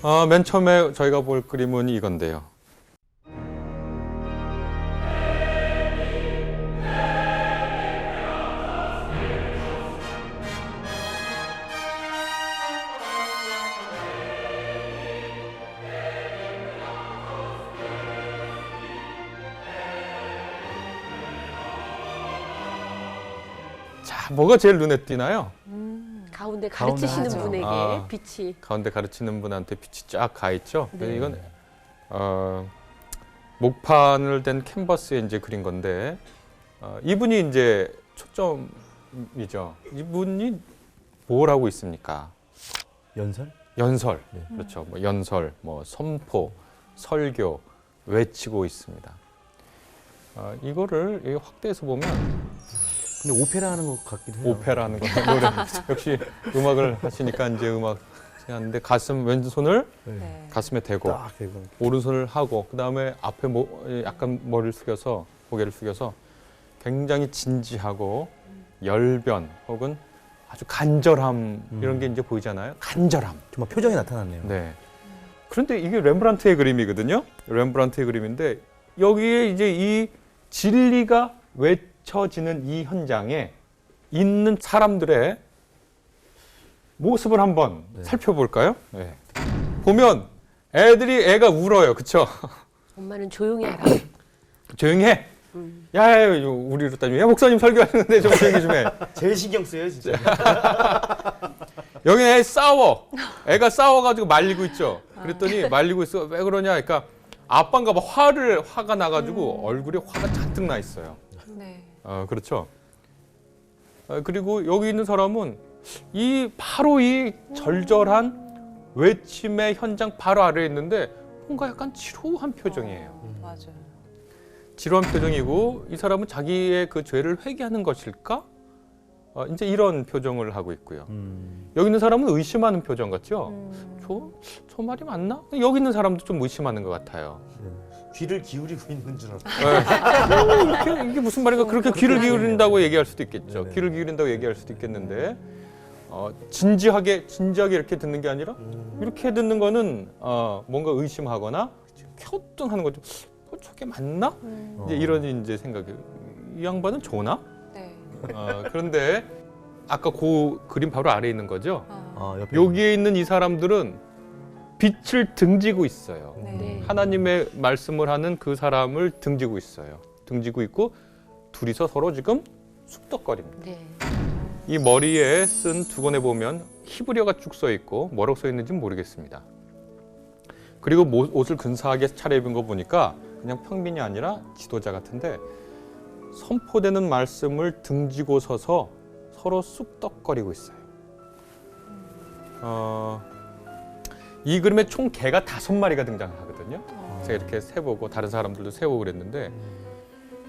맨 처음에 저희가 볼 그림은 이건데요. 자, 뭐가 제일 눈에 띄나요? 가운데 가르치시는 가운데 분에게 아. 빛이. 가운데 가르치는 분한테 빛이 쫙 가 있죠. 네. 이건 목판을 댄 캔버스에 이제 그린 건데 이분이 이제 초점이죠. 이분이 뭘 하고 있습니까? 연설? 연설. 네. 그렇죠. 뭐 연설, 뭐 선포, 설교 외치고 있습니다. 이거를 확대해서 보면 근데 오페라 하는 것 같기도 해요. 오페라 하는 거 노래 역시 음악을 하시니까 이제 음악 하는데 가슴 왼손을 네. 가슴에 대고 딱 대고. 오른손을 하고 그다음에 앞에 약간 머리를 숙여서 고개를 숙여서 굉장히 진지하고 열변 혹은 아주 간절함 이런 게 이제 보이잖아요. 간절함. 정말 표정이 나타났네요. 네. 그런데 이게 렘브란트의 그림이거든요. 렘브란트의 그림인데 여기에 이제 이 진리가 외쳐지는 이 현장에 있는 사람들의 모습을 한번 네. 살펴볼까요? 네. 보면 애가 울어요. 그쵸? 엄마는 조용히 하라. 조용히 해. 야, 우리로 따지면 야, 목사님 설교하는데 좀 조용히 좀 해. 제일 신경 쓰여요, 진짜. 여기 애 싸워. 애가 싸워가지고 말리고 있죠. 그랬더니 말리고 있어. 왜 그러냐? 그러니까 아빠인가 봐 화가 나가지고 얼굴에 화가 잔뜩 나 있어요. 네. 그렇죠. 그리고 여기 있는 사람은 바로 이 절절한 외침의 현장 바로 아래에 있는데 뭔가 약간 지루한 표정이에요. 맞아요. 지루한 표정이고 이 사람은 자기의 그 죄를 회개하는 것일까? 이제 이런 표정을 하고 있고요. 여기 있는 사람은 의심하는 표정 같죠? 저 말이 맞나? 여기 있는 사람도 좀 의심하는 것 같아요. 귀를 기울이고 있는 줄 알았어요. 이게 무슨 말인가? 그렇게 귀를 그렇게 기울인다고 얘기할 수도 있겠죠. 네네. 귀를 기울인다고 얘기할 수도 있겠는데 진지하게 이렇게 듣는 게 아니라 이렇게 듣는 거는 뭔가 의심하거나 켜뚱하는 거죠. 저게 맞나? 이제 이런 이제 생각이. 이 양반은 좋나? 네. 그런데 아까 그 그림 바로 아래에 있는 거죠. 옆에 여기에 있는 이 사람들은 빛을 등지고 있어요. 네. 하나님의 말씀을 하는 그 사람을 등지고 있어요. 등지고 있고 둘이서 서로 지금 쑥덕거립니다. 네. 이 머리에 쓴 두건에 보면 히브리어가 쭉 써 있고 뭐라고 써 있는지는 모르겠습니다. 그리고 옷을 근사하게 차려입은 거 보니까 그냥 평민이 아니라 지도자 같은데 선포되는 말씀을 등지고 서서 서로 쑥덕거리고 있어요. 이 그림에 총 개가 5마리가 등장하거든요. 제가 이렇게 세보고 다른 사람들도 세보고 그랬는데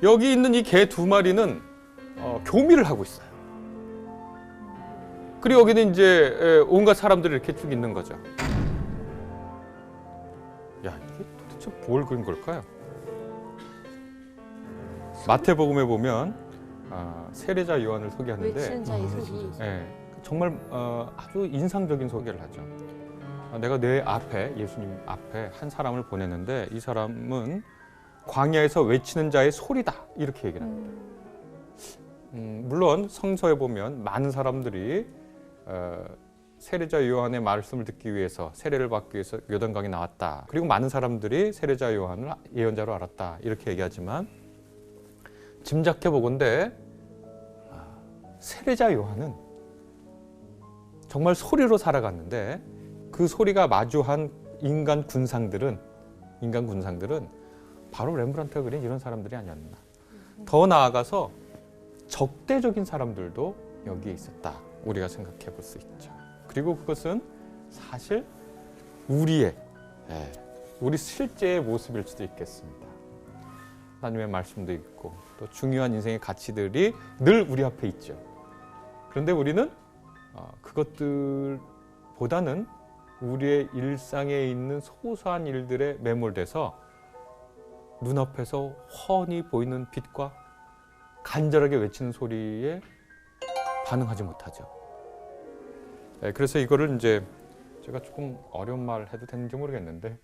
여기 있는 이 개 2마리는 교미를 하고 있어요. 그리고 여기는 이제 온갖 사람들이 이렇게 쭉 있는 거죠. 야, 이게 도대체 뭘 그린 걸까요? 마태복음에 보면 세례자 요한을 소개하는데 외치는 자의 소리. 예, 정말 아주 인상적인 소개를 하죠. 내가 내 앞에 예수님 앞에 한 사람을 보냈는데 이 사람은 광야에서 외치는 자의 소리다 이렇게 얘기를 합니다. 물론 성서에 보면 많은 사람들이 세례자 요한의 말씀을 듣기 위해서 세례를 받기 위해서 요단강에 나왔다. 그리고 많은 사람들이 세례자 요한을 예언자로 알았다 이렇게 얘기하지만 짐작해 보건대 세례자 요한은 정말 소리로 살아갔는데 그 소리가 마주한 인간 군상들은 바로 렘브란트가 그린 이런 사람들이 아니었나. 더 나아가서 적대적인 사람들도 여기에 있었다. 우리가 생각해 볼 수 있죠. 그리고 그것은 사실 우리 실제의 모습일 수도 있겠습니다. 하나님의 말씀도 있고 또 중요한 인생의 가치들이 늘 우리 앞에 있죠. 그런데 우리는 그것들보다는 우리의 일상에 있는 소소한 일들에 매몰돼서 눈앞에서 훤히 보이는 빛과 간절하게 외치는 소리에 반응하지 못하죠. 그래서 이거를 이제 제가 조금 어려운 말 해도 되는지 모르겠는데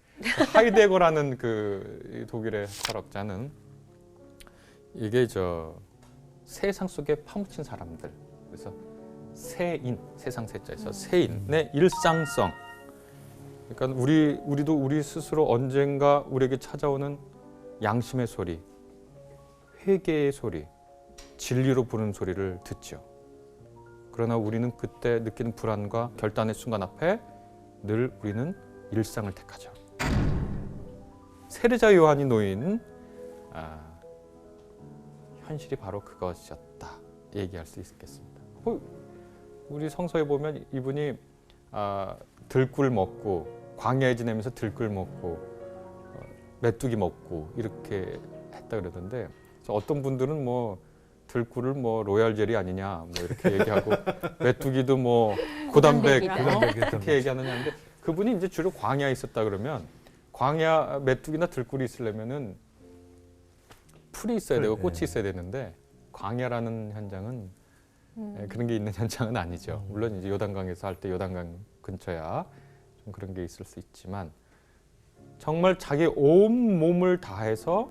하이데거라는 그 독일의 철학자는 이게 세상 속에 파묻힌 사람들, 그래서 세인, 세상 세자에서 세인의 일상성. 그러니까 우리도 우리 스스로 언젠가 우리에게 찾아오는 양심의 소리, 회개의 소리, 진리로 부르는 소리를 듣죠. 그러나 우리는 그때 느끼는 불안과 결단의 순간 앞에 늘 우리는 일상을 택하죠. 세례자 요한이 놓인 현실이 바로 그것이었다 얘기할 수 있겠습니다. 우리 성서에 보면 이분이 들꿀 먹고 광야에 지내면서 들꿀 먹고 메뚜기 먹고 이렇게 했다 그러던데, 어떤 분들은 뭐 들꿀을 뭐 로얄 젤리 아니냐 뭐 이렇게 얘기하고 메뚜기도 뭐 고단백 이렇게 얘기하느냐는데, 그분이 이제 주로 광야에 있었다 그러면 광야 메뚜기나 들꿀이 있으려면은 풀이 있어야 되고 꽃이 있어야 되는데, 광야라는 현장은 그런 게 있는 현장은 아니죠. 물론 이제 요단강에서 할 때 요단강 근처야 좀 그런 게 있을 수 있지만, 정말 자기 온 몸을 다해서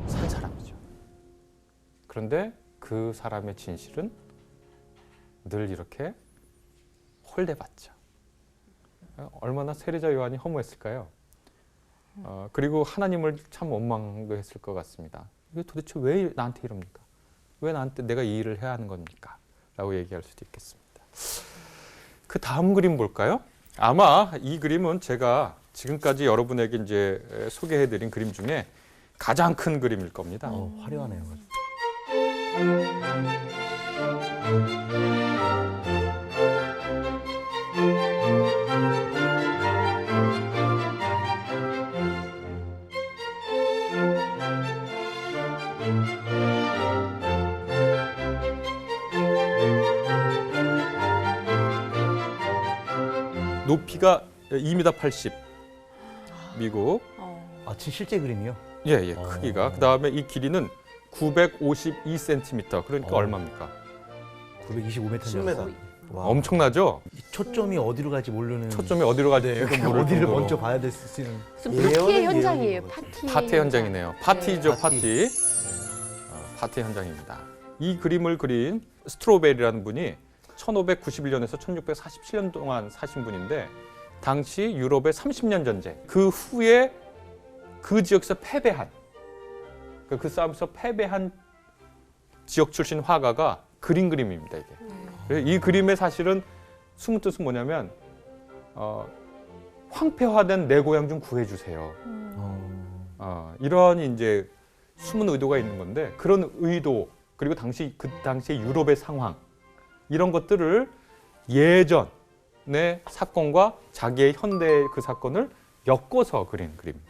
산 사람이죠. 그런데 그 사람의 진실은 늘 이렇게 홀대받죠. 얼마나 세례자 요한이 허무했을까요? 그리고 하나님을 참 원망도 했을 것 같습니다. 이게 도대체 왜 나한테 이럽니까? 왜 나한테 내가 이 일을 해야 하는 겁니까? 라고 얘기할 수도 있겠습니다. 그 다음 그림 볼까요? 아마 이 그림은 제가 지금까지 여러분에게 이제 소개해드린 그림 중에 가장 큰 그림일 겁니다. 화려하네요. 높이가 2m 80, 미국. 지금 실제 그림이요? 예, 크기가. 그 다음에 이 길이는 952cm. 그러니까 얼마입니까? 925m. 10m. 엄청나죠? 초점이 어디로 갈지 모르는. 초점이 어디로 갈지 어디를 먼저 봐야 될 수 있는. 무슨 파티의 예언은 현장이에요. 예언인 것 파티 현장이네요. 파티죠, 네. 파티. 파티 현장입니다. 이 그림을 그린 스트로베리라는 분이 1591년에서 1647년 동안 사신 분인데, 당시 유럽의 30년 전쟁, 그 후에 그 지역에서 패배한, 그 싸움에서 패배한 지역 출신 화가가 그린 그림입니다, 이게. 그래서 이 그림의 사실은 숨은 뜻은 뭐냐면, 황폐화된 내 고향 좀 구해주세요. 이런 이제 숨은 의도가 있는 건데, 그런 의도, 그리고 그 당시 유럽의 상황, 이런 것들을 예전의 사건과 자기의 현대의 그 사건을 엮어서 그린 그림.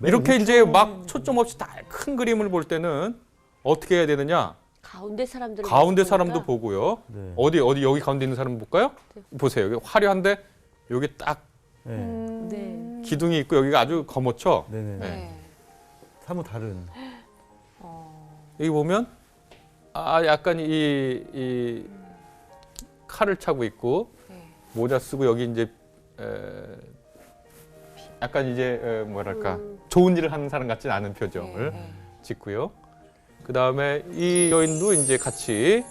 이렇게 이제 막 초점 없이 다 큰 그림을 볼 때는 어떻게 해야 되느냐? 가운데 사람들 가운데 사람도 보고요. 네. 어디 여기 가운데 있는 사람 볼까요? 보세요. 여기 화려한데 여기 딱 네. 네. 기둥이 있고 여기가 아주 거뭇죠. 네네. 네. 사뭇 다른. 여기 보면 약간 이 칼을 차고 있고 모자 쓰고 여기 이제 약간 이제 뭐랄까 좋은 일을 하는 사람 같지는 않은 표정을 짓고요. 그 다음에 이 여인도 이제 같이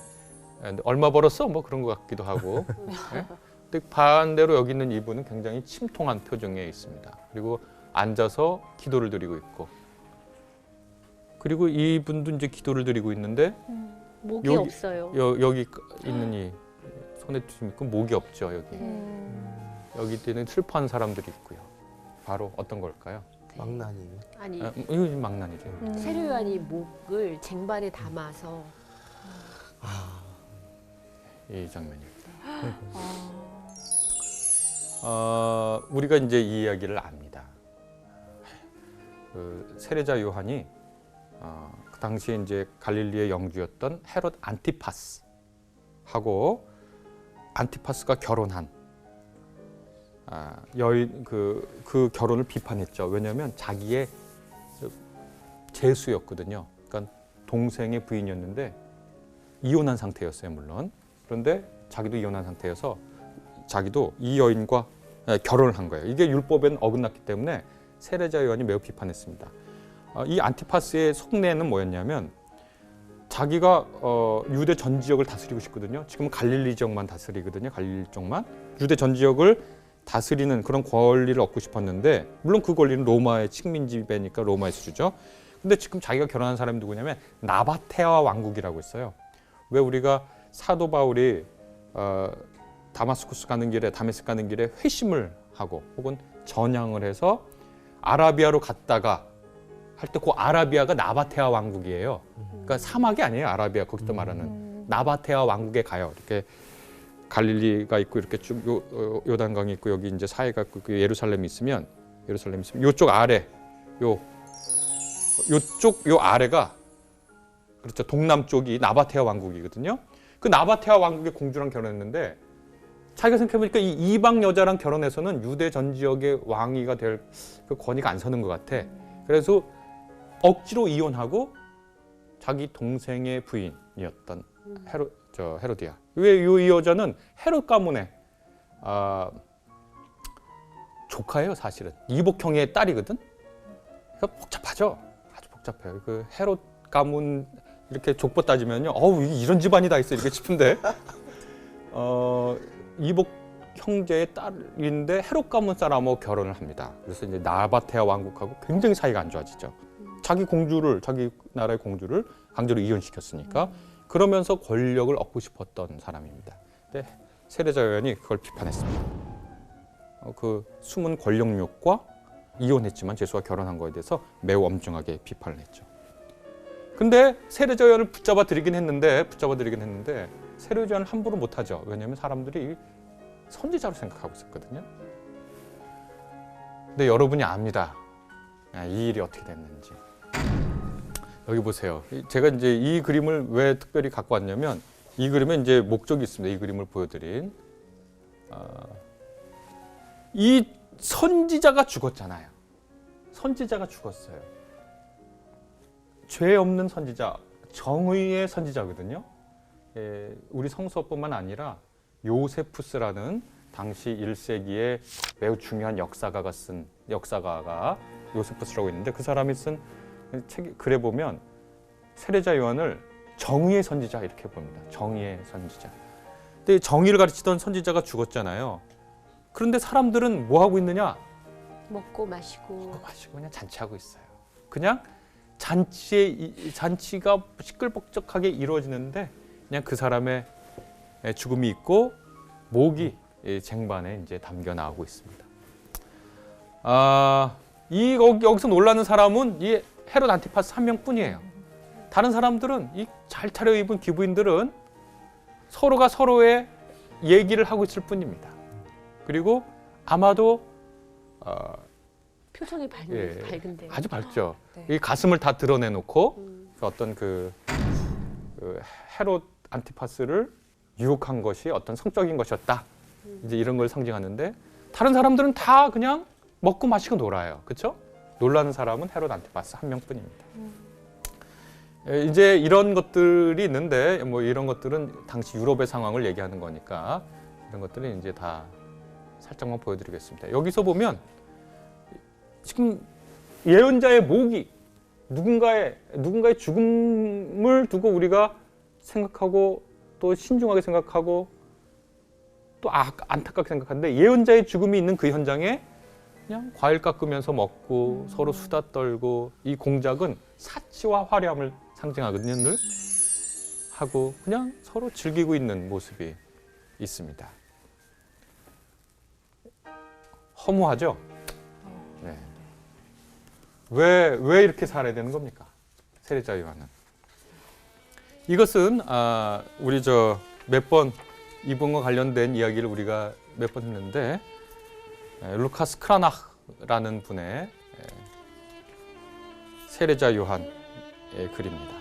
얼마 벌었어? 뭐 그런 것 같기도 하고. 네? 근데 반대로 여기 있는 이분은 굉장히 침통한 표정에 있습니다. 그리고 앉아서 기도를 드리고 있고. 그리고 이분도 이제 기도를 드리고 있는데 목이 여기- 없어요. 여기 있는 이 손에 좀 있고 목이 없죠, 여기. 여기 때는 슬퍼하는 사람들이 있고요. 바로 어떤 걸까요? 망나니. 아니 이거 지금 망난이죠. 세례요한이 목을 쟁반에 담아서 이 장면입니다. 우리가 이제 이 이야기를 압니다. 그 세례자 요한이 그 당시에 이제 갈릴리의 영주였던 헤롯 안티파스하고 안티파스가 결혼한 여인 그 결혼을 비판했죠. 왜냐하면 자기의 제수였거든요. 그러니까 동생의 부인이었는데 이혼한 상태였어요, 물론. 그런데 자기도 이혼한 상태여서 자기도 이 여인과 결혼을 한 거예요. 이게 율법에는 어긋났기 때문에 세례자 요한이 매우 비판했습니다. 이 안티파스의 속내는 뭐였냐면 자기가 유대 전 지역을 다스리고 싶거든요. 지금은 갈릴리 지역만 다스리거든요. 갈릴리 쪽만. 유대 전 지역을 다스리는 그런 권리를 얻고 싶었는데 물론 그 권리는 로마의 식민 지배니까 로마에서 주죠. 근데 지금 자기가 결혼한 사람이 누구냐면 나바테아 왕국이라고 있어요. 왜 우리가 사도 바울이 다메스크 가는 길에 회심을 하고 혹은 전향을 해서 아라비아로 갔다가 할 때 그 아라비아가 나바테아 왕국이에요. 그러니까 사막이 아니에요. 아라비아 거기서 말하는 나바테아 왕국에 가요. 이렇게 갈릴리가 있고 이렇게 쭉 요단강이 있고 여기 이제 사해가 있고 예루살렘이 있으면 요쪽 아래 요쪽 요 아래가 그렇죠. 동남쪽이 나바테아 왕국이거든요. 그 나바테아 왕국의 공주랑 결혼했는데 자기가 생각해보니까 이 이방 여자랑 결혼해서는 유대 전 지역의 왕위가 될 그 권위가 안 서는 것 같아. 그래서 억지로 이혼하고 자기 동생의 부인이었던 헤로디아. 왜 이 여자는 헤롯 가문의 조카예요, 사실은. 이복형의 딸이거든. 그러니까 복잡하죠. 아주 복잡해요. 그 헤롯 가문 이렇게 족보 따지면요, 어우 이런 집안이 다 있어 이렇게 싶은데 이복 형제의 딸인데 헤롯 가문 사람하고 결혼을 합니다. 그래서 이제 나바테아 왕국하고 굉장히 사이가 안 좋아지죠. 자기 나라의 공주를 강제로 이혼시켰으니까 그러면서 권력을 얻고 싶었던 사람입니다. 근데 세례자 요한이 그걸 비판했습니다. 그 숨은 권력욕과 이혼했지만 예수와 결혼한 거에 대해서 매우 엄중하게 비판을 했죠. 근데 세례자 요한을 붙잡아 드리긴 했는데 세례자 요한을 함부로 못하죠. 왜냐하면 사람들이 선지자로 생각하고 있었거든요. 근데 여러분이 압니다. 이 일이 어떻게 됐는지. 여기 보세요. 제가 이제 이 그림을 왜 특별히 갖고 왔냐면 이 그림에 이제 목적이 있습니다. 이 그림을 보여드린 이 선지자가 죽었잖아요. 선지자가 죽었어요. 죄 없는 선지자, 정의의 선지자거든요. 우리 성서뿐만 아니라 요세푸스라는 당시 1세기에 매우 중요한 역사가가 요세푸스라고 있는데 그 사람이 쓴 글에 보면 세례자 요한을 정의의 선지자 이렇게 봅니다. 정의의 선지자. 근데 정의를 가르치던 선지자가 죽었잖아요. 그런데 사람들은 뭐 하고 있느냐? 먹고 마시고 그냥 잔치하고 있어요. 그냥 잔치가 시끌벅적하게 이루어지는데 그냥 그 사람의 죽음이 있고 목이 쟁반에 이제 담겨 나오고 있습니다. 여기서 놀라는 사람은 이 헤롯 안티파스 한 명뿐이에요. 다른 사람들은 이 잘 차려입은 기부인들은 서로가 서로의 얘기를 하고 있을 뿐입니다. 그리고 아마도 표정이 밝은데요. 아주 밝죠. 네. 이 가슴을 다 드러내놓고 어떤 그 헤롯 안티파스를 유혹한 것이 어떤 성적인 것이었다. 이제 이런 걸 상징하는데 다른 사람들은 다 그냥 먹고 마시고 놀아요. 그렇죠? 놀라는 사람은 헤롯 안티파스 한 명뿐입니다. 이제 이런 것들이 있는데 뭐 이런 것들은 당시 유럽의 상황을 얘기하는 거니까 이런 것들은 이제 다 살짝만 보여드리겠습니다. 여기서 보면 지금 예언자의 목이 누군가의 죽음을 두고 우리가 생각하고 또 신중하게 생각하고 또 안타깝게 생각하는데 예언자의 죽음이 있는 그 현장에 그냥 과일 깎으면서 먹고 서로 수다 떨고 이 공작은 사치와 화려함을 상징하거든요. 늘 하고 그냥 서로 즐기고 있는 모습이 있습니다. 허무하죠? 네. 왜 이렇게 살아야 되는 겁니까? 세례자 요한은. 이것은 우리 몇 번 이분과 관련된 이야기를 우리가 몇 번 했는데 루카스 크라나흐라는 분의 세례자 요한의 글입니다.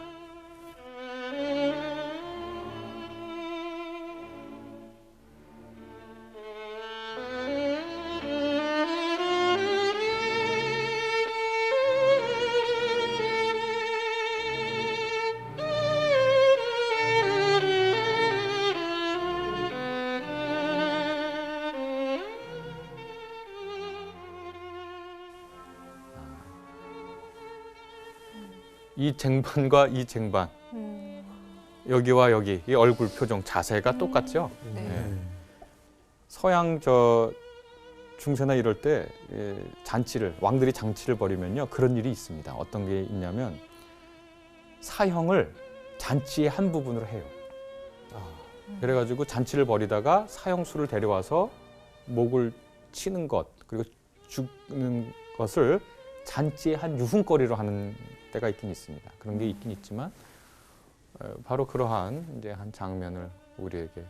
이 쟁반과 이 쟁반, 여기와 여기 이 얼굴 표정 자세가 똑같죠. 네. 예. 서양 저 중세나 이럴 때 잔치를 왕들이 잔치를 벌이면요 그런 일이 있습니다. 어떤 게 있냐면 사형을 잔치의 한 부분으로 해요. 그래가지고 잔치를 벌이다가 사형수를 데려와서 목을 치는 것 그리고 죽는 것을 잔치의 한 유흥거리로 하는 때가 있긴 있습니다. 그런 게 있긴 있지만 바로 그러한 이제 한 장면을 우리에게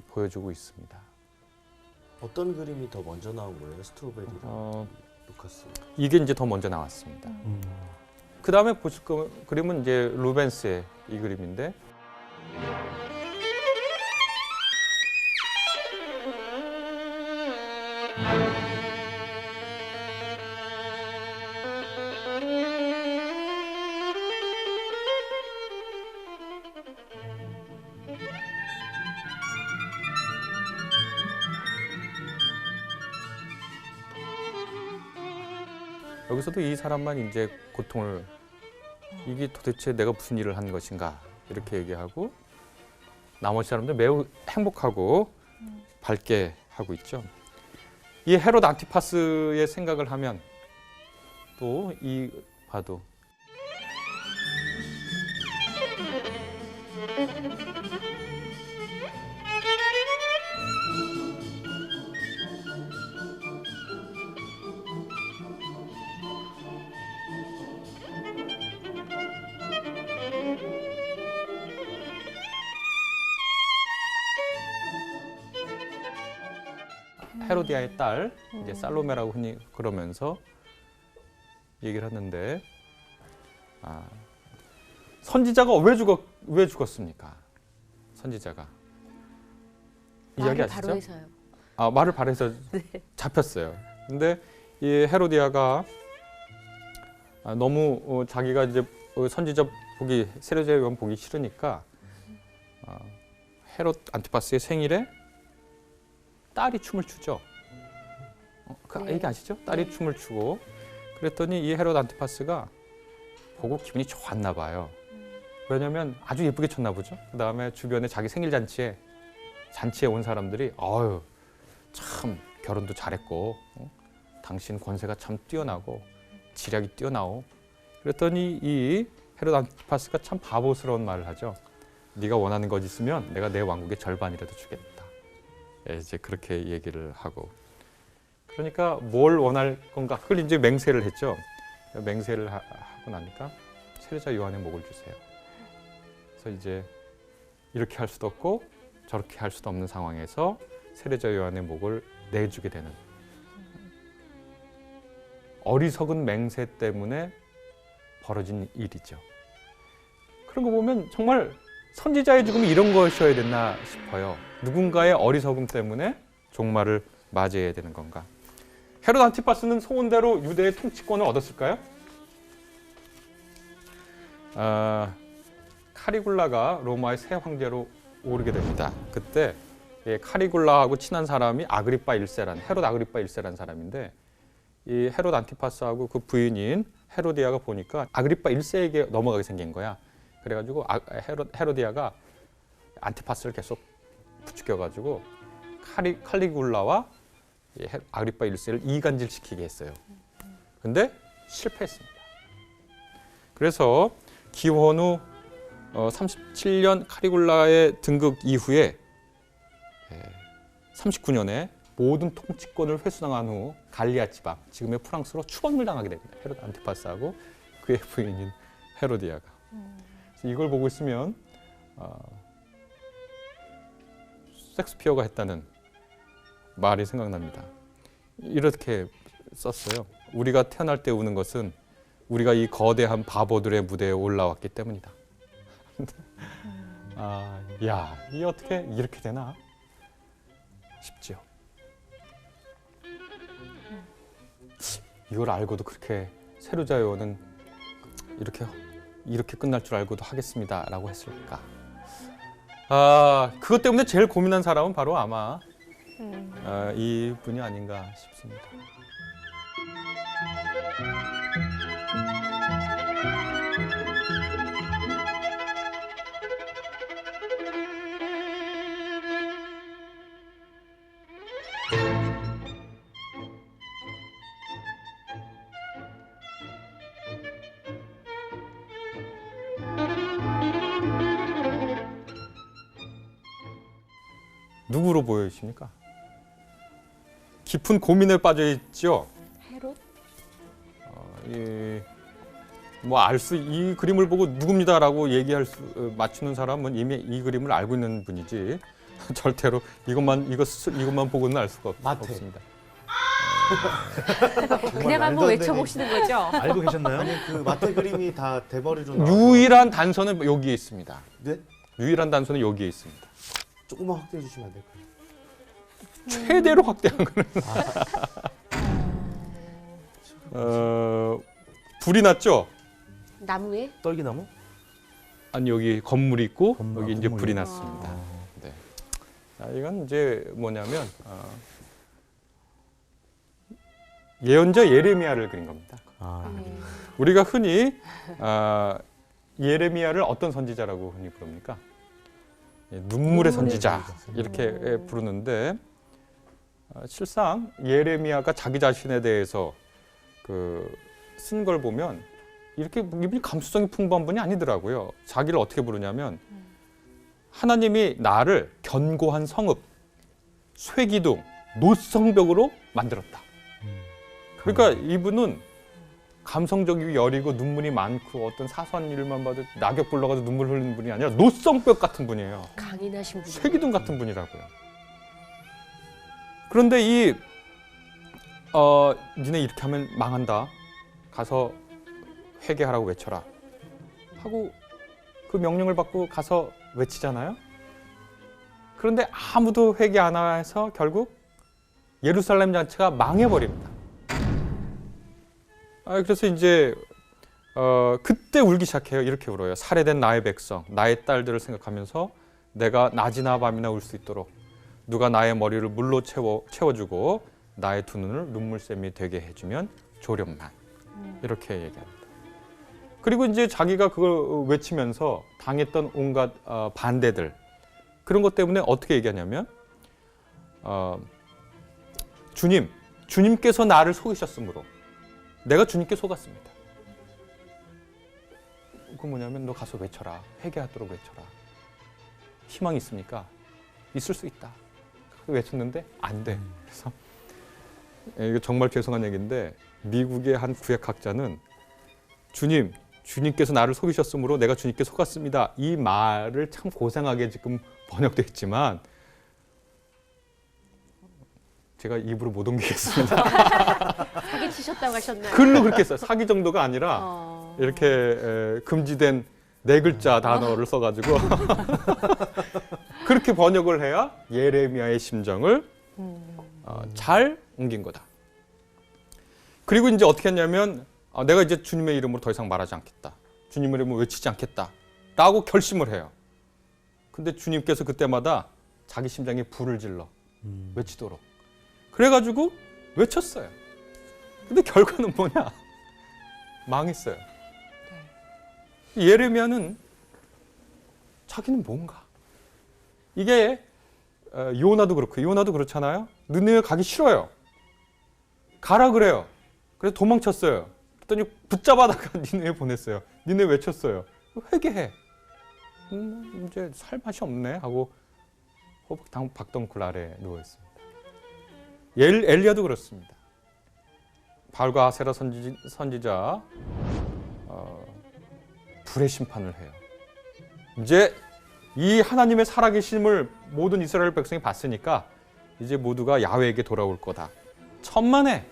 보여주고 있습니다. 어떤 그림이 더 먼저 나온 거예요? 스트로베리랑 루카스. 이게 이제 더 먼저 나왔습니다. 그 다음에 보실 그림은 이제 루벤스의 이 그림인데 여기서도 이 사람만 이제 고통을 이게 도대체 내가 무슨 일을 한 것인가 이렇게 얘기하고 나머지 사람들 매우 행복하고 밝게 하고 있죠. 이 헤롯 안티파스의 생각을 하면 또 이 봐도 헤로디아의 딸 이제 살로메라고 흔히 그러면서 얘기를 하는데 선지자가 왜 죽었습니까? 선지자가 이야기 말을 아시죠? 바로 해서요. 말을 바로 해서 잡혔어요. 근데 이 헤로디아가 너무 자기가 이제 선지자 세례자 요한 보기 싫으니까 헤롯 안티파스의 생일에 딸이 춤을 추죠. 그 네. 얘기 아시죠? 딸이 춤을 추고 그랬더니 이 헤롯 안티파스가 보고 기분이 좋았나 봐요. 왜냐면 아주 예쁘게 췄나 보죠. 그 다음에 주변에 자기 생일 잔치에 온 사람들이 아유 참 결혼도 잘했고 당신 권세가 참 뛰어나고 지략이 뛰어나오. 그랬더니 이 헤롯 안티파스가 참 바보스러운 말을 하죠. 네가 원하는 것 있으면 내가 내 왕국의 절반이라도 주겠다. 이제 그렇게 얘기를 하고 그러니까 뭘 원할 건가 그걸 이제 맹세를 했죠. 맹세를 하고 나니까 세례자 요한의 목을 주세요. 그래서 이제 이렇게 할 수도 없고 저렇게 할 수도 없는 상황에서 세례자 요한의 목을 내주게 되는 어리석은 맹세 때문에 벌어진 일이죠. 그런 거 보면 정말 선지자의 죽음이 이런 것이어야 됐나 싶어요. 누군가의 어리석음 때문에 종말을 맞이해야 되는 건가. 헤롯 안티파스는 소원대로 유대의 통치권을 얻었을까요? 카리굴라가 로마의 새 황제로 오르게 됩니다. 그때 카리굴라하고 친한 사람이 아그리파 1세란 헤롯 아그리파 1세라는 사람인데 이 헤롯 안티파스하고 그 부인인 헤로디아가 보니까 아그리파 1세에게 넘어가게 생긴 거야. 그래가지고 헤로디아가 안티파스를 계속 부추겨가지고 칼리굴라와 아그리파 1세를 이간질시키게 했어요. 근데 실패했습니다. 그래서 기원 후 37년 카리굴라의 등극 이후에 39년에 모든 통치권을 회수당한 후 갈리아 지방, 지금의 프랑스로 추방을 당하게 됩니다. 헤롯 안티파스하고 그의 부인인 헤로디아가. 이걸 보고 있으면 셰익스피어가 했다는 말이 생각납니다. 이렇게 썼어요. 우리가 태어날 때 우는 것은 우리가 이 거대한 바보들의 무대에 올라왔기 때문이다. 야, 이 어떻게 이렇게 되나 싶지요. 이걸 알고도 그렇게 세례자 요한은 이렇게 끝날 줄 알고도 하겠습니다라고 했을까? 그것 때문에 제일 고민한 사람은 바로 아마 이 분이 아닌가 싶습니다. 누구로 보이십니까? 깊은 고민에 빠져 있죠. 헤롯? 이 그림을 보고 누굽니다라고 맞추는 사람은 이미 이 그림을 알고 있는 분이지 절대로 이것만 보고는 알 수가 마태. 없습니다. 그냥 한번 외쳐보시는 거죠? 알고 계셨나요? 아니 그 마태 그림이 다 대머리로 나와서 유일한 단서는 여기에 있습니다. 네? 유일한 단서는 여기에 있습니다. 조금만 확대해 주시면 안 될까요? 최대로 확대한 거는 불이 났죠. 나무에? 떨기나무? 아니 여기 건물이 있고 여기 이제 건물이. 불이 났습니다. 네. 자, 이건 이제 뭐냐면 예언자 예레미야를 그린 겁니다. 네. 우리가 흔히 예레미야를 어떤 선지자라고 흔히 부릅니까? 눈물의 선지자 이렇게 부르는데 실상 예레미야가 자기 자신에 대해서 쓴 걸 보면 이렇게 이분이 감수성이 풍부한 분이 아니더라고요. 자기를 어떻게 부르냐면 하나님이 나를 견고한 성읍, 쇠기둥, 노성벽으로 만들었다. 그러니까 이분은 감성적이고 여리고 눈물이 많고 어떤 사소한 일만 봐도 낙엽 불러가지고 눈물 흘리는 분이 아니라 노성벽 같은 분이에요. 강인하신 분. 쇠기둥 같은 분이라고요. 그런데 니네 이렇게 하면 망한다. 가서 회개하라고 외쳐라. 하고 그 명령을 받고 가서 외치잖아요. 그런데 아무도 회개 안 해서 결국 예루살렘 자체가 망해버립니다. 그래서 이제 그때 울기 시작해요. 이렇게 울어요. 살해된 나의 백성, 나의 딸들을 생각하면서 내가 낮이나 밤이나 울 수 있도록 누가 나의 머리를 물로 채워주고 나의 두 눈을 눈물샘이 되게 해주면 조련만. 이렇게 얘기합니다. 그리고 이제 자기가 그걸 외치면서 당했던 온갖 반대들 그런 것 때문에 어떻게 얘기하냐면 주님께서 나를 속이셨으므로 내가 주님께 속았습니다. 그 뭐냐면 너 가서 외쳐라. 회개하도록 외쳐라. 희망이 있습니까? 있을 수 있다. 외쳤는데 안 돼. 그래서 이거 정말 죄송한 얘기인데 미국의 한 구약학자는 주님께서 나를 속이셨으므로 내가 주님께 속았습니다. 이 말을 참 고상하게 지금 번역되어 있지만 제가 입으로 못 옮기겠습니다. 사기 치셨다고 하셨나요? 글로 그렇게 써요. 사기 정도가 아니라 이렇게 금지된 네 글자 단어를 써가지고 그렇게 번역을 해야 예레미야의 심정을 잘 옮긴 거다. 그리고 이제 어떻게 했냐면 내가 이제 주님의 이름으로 더 이상 말하지 않겠다. 주님의 이름으로 외치지 않겠다. 라고 결심을 해요. 근데 주님께서 그때마다 자기 심장에 불을 질러 외치도록. 그래가지고 외쳤어요. 근데 결과는 뭐냐? 망했어요. 예레미야는 자기는 뭔가. 이게 요나도 그렇고 요나도 그렇잖아요. 느느웨 가기 싫어요. 가라 그래요. 그래서 도망쳤어요. 그랬더니 붙잡아다가 니네 보냈어요. 니네 외쳤어요. 회개해. 이제 살 맛이 없네 하고 호박 박덩굴 아래 누워 있습니다. 엘리야도 그렇습니다. 바알과 아세라 선지자 불의 심판을 해요. 이제 이 하나님의 살아계심을 모든 이스라엘 백성이 봤으니까 이제 모두가 야훼에게 돌아올 거다. 천만에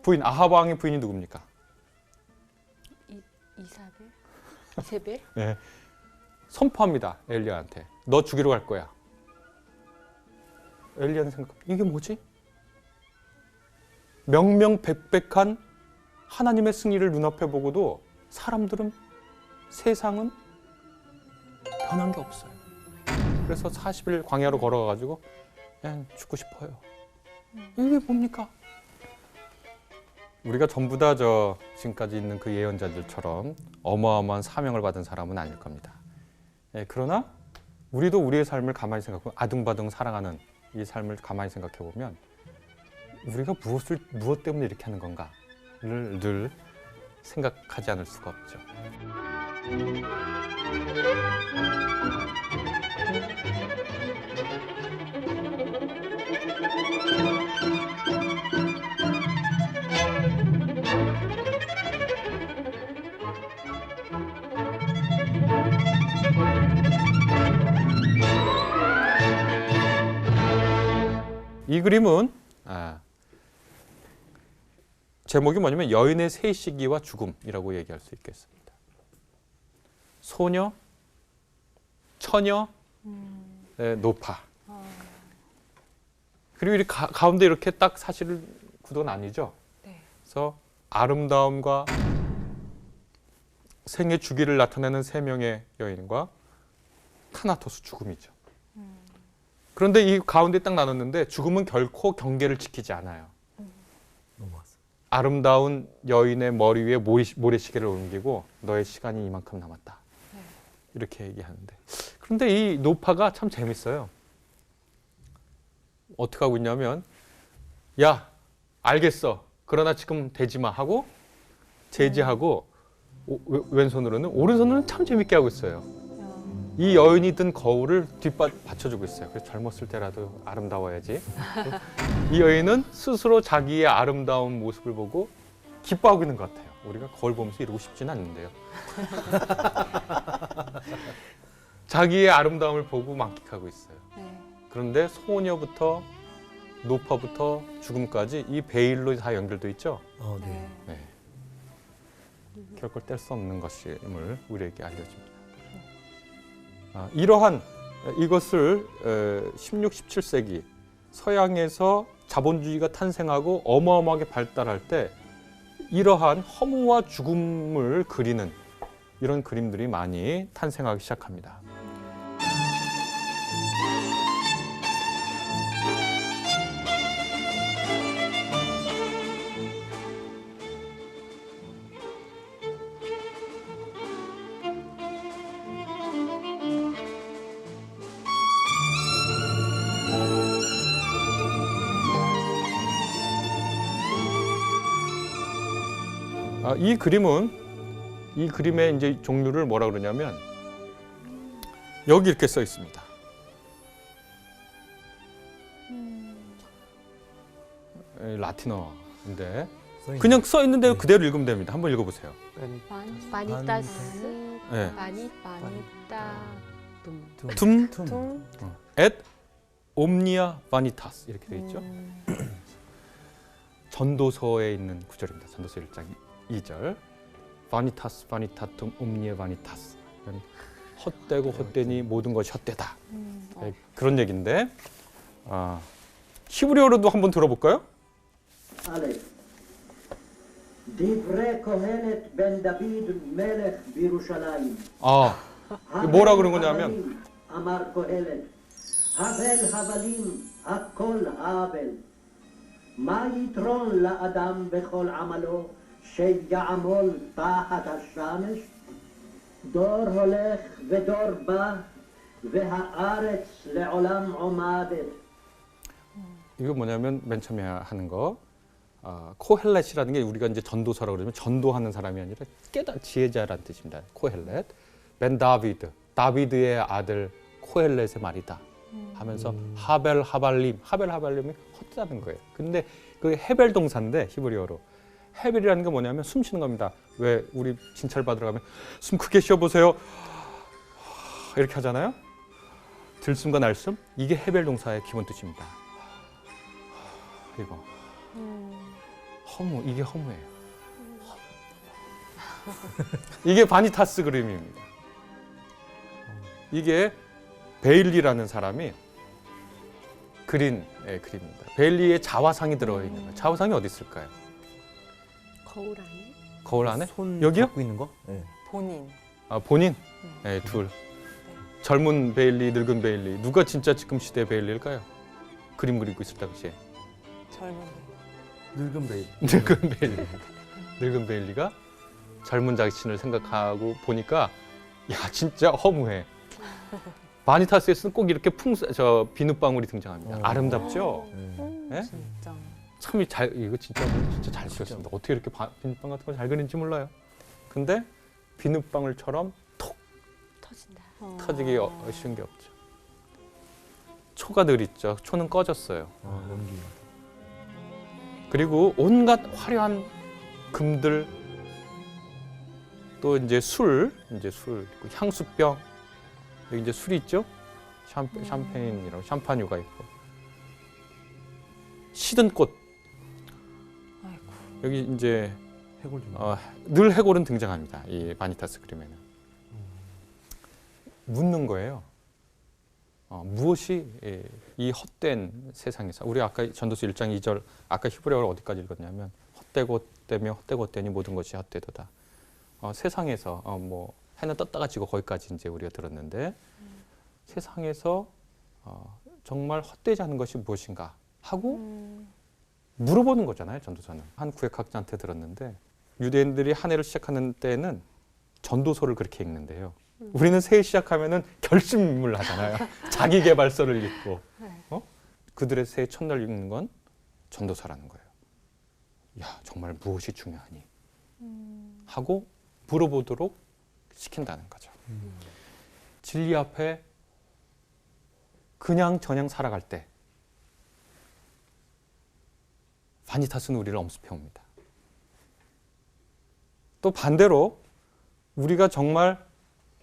부인 아합 왕의 부인이 누굽니까? 이사벨? 이세벨? 네. 선포합니다. 엘리야한테. 너 죽이러 갈 거야. 엘리야는 생각합니다. 이게 뭐지? 명명백백한 하나님의 승리를 눈앞에 보고도 세상은 변한 게 없어요. 그래서 40일 광야로 걸어가가지고 그냥 죽고 싶어요. 이게 뭡니까? 우리가 전부 다 지금까지 있는 그 예언자들처럼 어마어마한 사명을 받은 사람은 아닐 겁니다. 그러나 우리도 우리의 삶을 가만히 생각하고 아둥바둥 살아가는 이 삶을 가만히 생각해 보면 우리가 무엇 때문에 이렇게 하는 건가를 늘 생각하지 않을 수가 없죠. 이 그림은 제목이 뭐냐면 여인의 세 시기와 죽음이라고 얘기할 수 있겠습니다. 소녀, 처녀, 노파. 그리고 이 가운데 이렇게 딱 사실 구도는 아니죠. 네. 그래서 아름다움과 생의 주기를 나타내는 세 명의 여인과 타나토스 죽음이죠. 그런데 이 가운데 딱 나눴는데 죽음은 결코 경계를 지키지 않아요. 넘어왔어. 아름다운 여인의 머리 위에 모래시계를 옮기고 너의 시간이 이만큼 남았다. 이렇게 얘기하는데 그런데 이 노파가 참 재밌어요. 어떻게 하고 있냐면 야 알겠어. 그러나 지금 되지 마 하고 제지하고 왼손으로는 오른손으로는 참 재밌게 하고 있어요. 이 여인이 든 거울을 받쳐주고 있어요. 그래서 젊었을 때라도 아름다워야지. 이 여인은 스스로 자기의 아름다운 모습을 보고 기뻐하고 있는 것 같아요. 우리가 거울 보면서 이러고 싶지는 않는데요. 자기의 아름다움을 보고 만끽하고 있어요. 네. 그런데 소녀부터 노파부터 죽음까지 이 베일로 다 연결돼 있죠. 네. 네. 결코 뗄 수 없는 것임을 우리에게 알려줍니다. 이러한 이것을 16, 17세기 서양에서 자본주의가 탄생하고 어마어마하게 발달할 때 이러한 허무와 죽음을 그리는 이런 그림들이 많이 탄생하기 시작합니다. 이 그림의 이제 종류를 뭐라 그러냐면 여기 이렇게 써 있습니다. 라틴어인데 그냥 써 있는 대로 그대로 읽으면 됩니다. 한번 읽어보세요. 바니타스, 네. 바니타, 툼, 툼, et omnia vanitas 이렇게 되어 있죠. 전도서에 있는 구절입니다. 전도서 1장 2절. vanitas vanitatum omnia vanitas. 헛되고 헛되니 모든 것이 헛되다. 네, 그런 얘기인데 히브리어로도 한번 들어볼까요? דברי כהנת בן דוד מלך בירושלים. 뭐라 그런 거냐면 אמר קהלת, הבל הבלים הכל האבל. מה יתרון לאדם בכל עמלו שיעמול תחת השמש? דור הולך ודור בא והארץ לעולם עומדת. 이거 뭐냐면 맨 처음에 하는 거 코헬렛이라는 게 우리가 이제 전도서라고 그러면 전도하는 사람이 아니라 지혜자라는 뜻입니다. 코헬렛. 벤 다비드의 아들 코헬렛의 말이다 하면서 하벨 하발림이 헛되다는 거예요. 근데 그 헤벨 동사인데 히브리어로 헤벨이라는 게 뭐냐면 숨 쉬는 겁니다. 왜 우리 진찰 받으러 가면 숨 크게 쉬어보세요 이렇게 하잖아요. 들숨과 날숨 이게 헤벨 동사의 기본 뜻입니다. 이거 허무, 이게 허무예요. 이게 바니타스 그림입니다. 이게 베일리라는 사람이 그린 그림입니다. 베일리에 자화상이 들어있는 거예요. 자화상이 어디 있을까요? 거울 안에? 거울 안에? 손 여기요? 잡고 있는 거? 네. 본인. 본인? 네, 둘. 젊은 베일리, 늙은 베일리. 누가 진짜 지금 시대 베일리일까요? 그림 그리고 있을 당시에. 젊은. 늙은 베일. 늙은 베일리. 늙은 베일리가 젊은 자신을 생각하고 보니까 야 진짜 허무해. 바니타스에서는 꼭 이렇게 비눗방울이 등장합니다. 아름답죠? 네? 진짜. 참 이거 진짜 잘 그렸습니다. 어떻게 이렇게 비눗방울 같은 걸 잘 그리는지 몰라요. 근데 비눗방울처럼 톡 터진다. 터지기 쉬운 게 없죠. 초가 늘 있죠. 초는 꺼졌어요. 연기. 그리고 온갖 화려한 금들, 또 이제 술, 그리고 향수병, 여기 이제 술이 있죠. 샴페인이라고 샴파뉴가 있고, 시든 꽃. 아이고. 여기 이제 해골 중. 늘 해골은 등장합니다. 이 바니타스 그림에는. 묻는 거예요. 무엇이 이 헛된 세상에서, 우리 아까 전도서 1장 2절 아까 히브리어를 어디까지 읽었냐면 헛되고 헛되며 헛되고 헛되니 모든 것이 헛되도다. 세상에서 뭐 해는 떴다가 지고 거기까지 이제 우리가 들었는데 세상에서 정말 헛되지 않은 것이 무엇인가 하고 물어보는 거잖아요. 전도서는 한 구약학자한테 들었는데 유대인들이 한 해를 시작하는 때는 전도서를 그렇게 읽는데요. 우리는 새해 시작하면은 결심을 하잖아요. 자기 개발서를 읽고 그들의 새해 첫날 읽는 건 전도서라는 거예요. 야, 정말 무엇이 중요하니? 하고 물어보도록 시킨다는 거죠. 진리 앞에 그냥 저냥 살아갈 때 바니타스는 우리를 엄습해 옵니다. 또 반대로 우리가 정말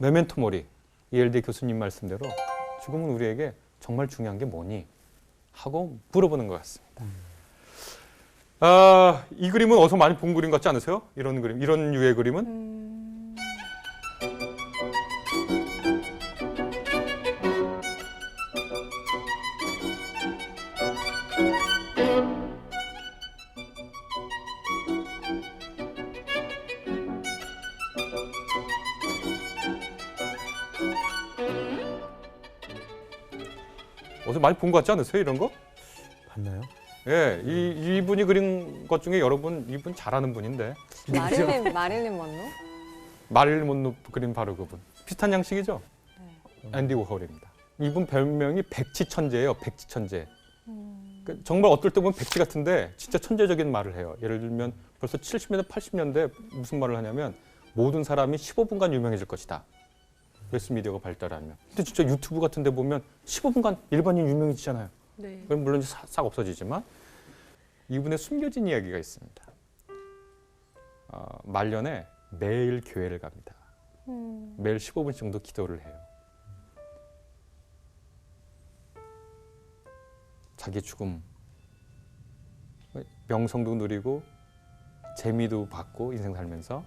메멘토 모리, 이엘드 교수님 말씀대로 죽음은 우리에게 정말 중요한 게 뭐니? 하고 물어보는 것 같습니다. 이 그림은 어디서 많이 본 그림 같지 않으세요? 이런 그림, 이런 유의 그림은? 어디서 많이 본 것 같지 않으세요? 이런 거? 봤나요? 예, 이분이 그린 것 중에 여러분 이분 잘하는 분인데 마릴린 먼로? 마릴린 먼로 그린 바로 그분. 비슷한 양식이죠? 앤디 워홀입니다. 이분 별명이 백지천재예요. 백지천재. 정말 어떨 때 보면 백지 같은데 진짜 천재적인 말을 해요. 예를 들면 벌써 70년대, 80년대 무슨 말을 하냐면 모든 사람이 15분간 유명해질 것이다. 매스미디어가 발달하면. 근데 진짜 유튜브 같은 데 보면 15분간 일반인 유명해지잖아요. 네. 그럼 물론 싹 없어지지만 이분의 숨겨진 이야기가 있습니다. 말년에 매일 교회를 갑니다. 매일 15분 정도 기도를 해요. 자기 죽음, 명성도 누리고 재미도 받고 인생 살면서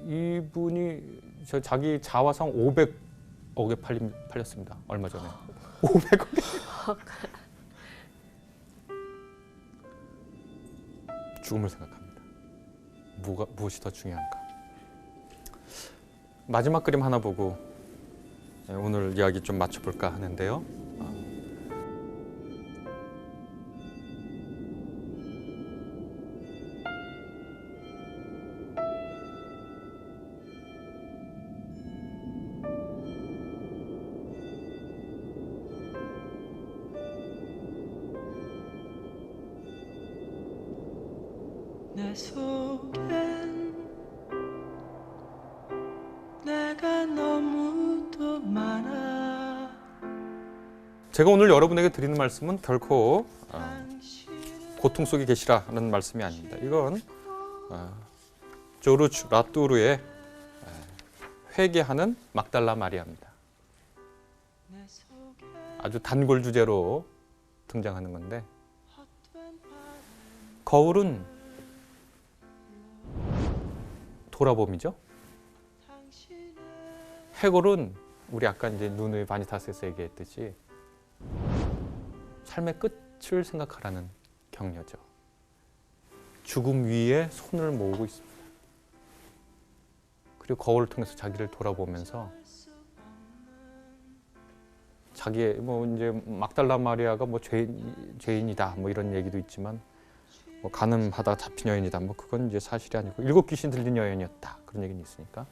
이분이 자기 자화상 500억에 팔렸습니다. 얼마 전에. 500억에. 죽음을 생각합니다. 무엇이 더 중요한가? 마지막 그림 하나 보고 오늘 이야기 좀 맞춰볼까 하는데요. 내 속엔 내가 너무도 많아. 제가 오늘 여러분에게 드리는 말씀은 결코 고통 속에 계시라는 말씀이 아닙니다. 이건 조르주 라뚜르의 회개하는 막달라 마리아입니다. 아주 단골 주제로 등장하는 건데 거울은 돌아봄이죠. 해골은 우리 아까 이제 눈의 바니타스에서 얘기했듯이 삶의 끝을 생각하라는 격려죠. 죽음 위에 손을 모으고 있습니다. 그리고 거울을 통해서 자기를 돌아보면서 자기의 뭐 이제 막달라 마리아가 뭐 죄인이다 뭐 이런 얘기도 있지만 뭐 가늠하다가 잡힌 여인이다 뭐 그건 이제 사실이 아니고 7 귀신 들린 여인이었다 그런 얘기는 있으니까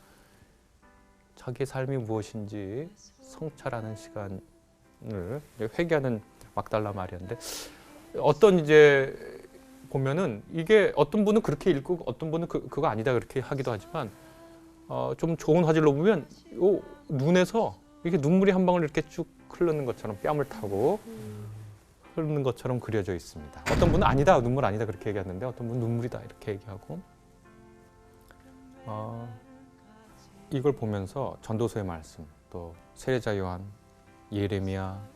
자기의 삶이 무엇인지 성찰하는 시간을 회개하는 막달라 마리아인데 어떤 이제 보면은 이게 어떤 분은 그렇게 읽고 어떤 분은 그거 아니다 그렇게 하기도 하지만 좀 좋은 화질로 보면 요 눈에서 이렇게 눈물이 한 방울 이렇게 쭉 흐르는 것처럼 뺨을 타고 흐르는 것처럼 그려져 있습니다. 어떤 분은 아니다, 눈물 아니다 그렇게 얘기하는데 어떤 분은 눈물이다 이렇게 얘기하고 이걸 보면서 전도서의 말씀, 또 세례자 요한, 예레미야,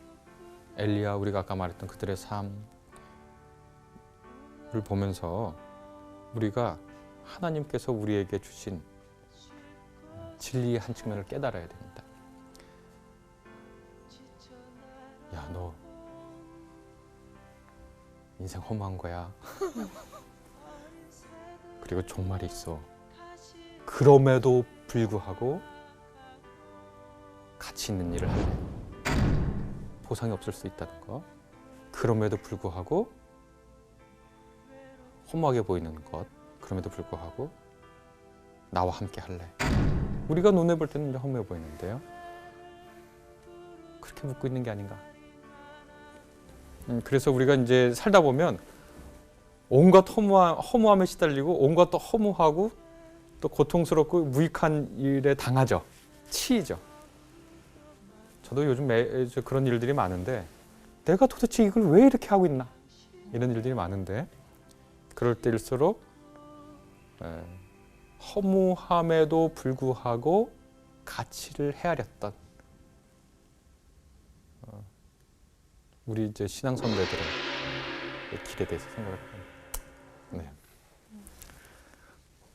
엘리야, 우리가 아까 말했던 그들의 삶을 보면서 우리가 하나님께서 우리에게 주신 진리의 한 측면을 깨달아야 됩니다. 야, 너 인생 허무한 거야. 그리고 종말이 있어. 그럼에도 불구하고 가치 있는 일을 할래. 보상이 없을 수 있다는 거. 그럼에도 불구하고 허무하게 보이는 것. 그럼에도 불구하고 나와 함께 할래. 우리가 눈에 볼 때는 허무해 보이는데요. 그렇게 묻고 있는 게 아닌가. 그래서 우리가 이제 살다 보면 온갖 허무함에 시달리고 온갖 또 허무하고 또 고통스럽고 무익한 일에 당하죠. 치이죠. 저도 요즘 그런 일들이 많은데 내가 도대체 이걸 왜 이렇게 하고 있나 이런 일들이 많은데 그럴 때일수록 허무함에도 불구하고 가치를 헤아렸던 우리 이제 신앙 선배들의 길에 대해서 생각을 합니다. 네.